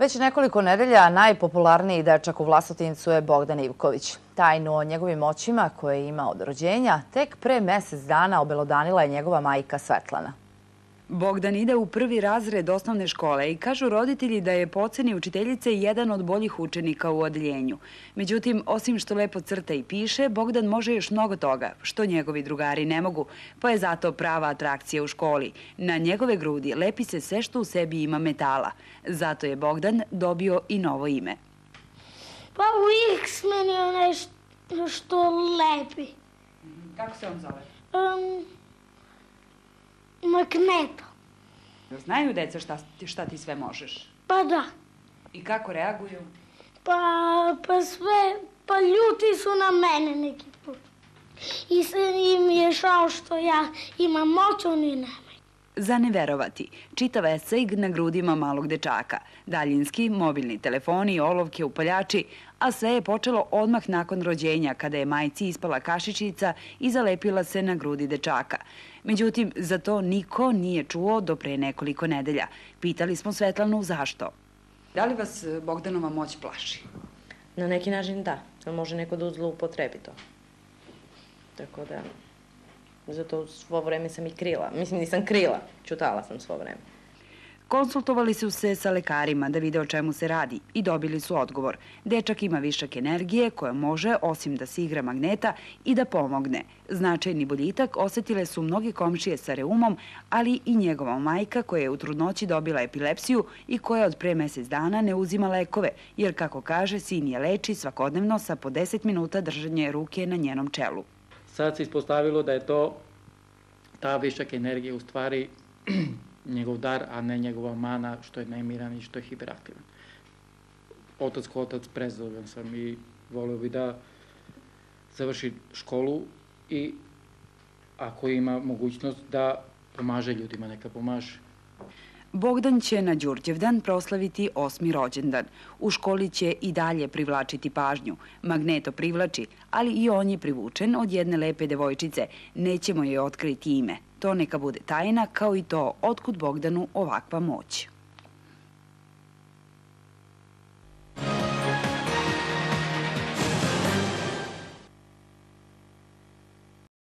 Već nekoliko nedelja najpopularniji dečak u Vlasotincu je Bogdan Ivković. Tajnu o njegovim moćima koje ima od rođenja tek pre mesec dana obelodanila je njegova majka Svetlana. Bogdan ide u prvi razred osnovne škole i kažu roditelji da je po oceni učiteljice jedan od boljih učenika u odeljenju. Međutim, osim što lepo crta i piše, Bogdan može još mnogo toga, što njegovi drugari ne mogu, pa je zato prava atrakcija u školi. Na njegove grudi lepi se sve što u sebi ima metala. Zato je Bogdan dobio i novo ime. Pa u X meni je onaj što lepi. Kako se on zove? Magneto. Znaju deca šta ti sve možeš? Pa da. I kako reaguju? Pa ljuti su na mene neki put. I sad im je šao što ja imam moć, oni nemaju. Za ne verovati, čitav esej na grudima malog dečaka, daljinski, mobilni telefoni, olovke, upaljači, a sve je počelo odmah nakon rođenja, kada je majci ispala kašičica i zalepila se na grudi dečaka. Međutim, za to niko nije čuo do pre nekoliko nedelja. Pitali smo Svetlanu zašto. Da li vas Bogdanova moć plaši? Na neki način da, ali može neko da zloupotrebi to. Tako da, zato svo vreme sam i krila. Mislim, nisam krila, ćutala sam svo vreme. Konsultovali su se sa lekarima da vide o čemu se radi i dobili su odgovor. Dečak ima višak energije koja može, osim da se igra magneta, i da pomogne. Značajni boljitak osetile su mnogi komšije sa reumom, ali i njegova majka koja je u trudnoći dobila epilepsiju i koja od pre mesec dana ne uzima lekove, jer, kako kaže, sin je leči svakodnevno sa po 10 minuta držanje ruke na njenom čelu. Sad se ispostavilo da je ta višak energije u stvari njegov dar, a ne njegova mana, što je nemiran i što je hiperaktivan. Otac ko otac prezadovoljan sam i volio bi da završi školu i ako ima mogućnost da pomaže ljudima, neka pomaže. Bogdan će na Đurđevdan proslaviti 8. rođendan. U školi će i dalje privlačiti pažnju. Magneto privlači, ali i on je privučen od jedne lepe devojčice. Nećemo joj otkriti ime. To neka bude tajna, kao i to otkud Bogdanu ovakva moć.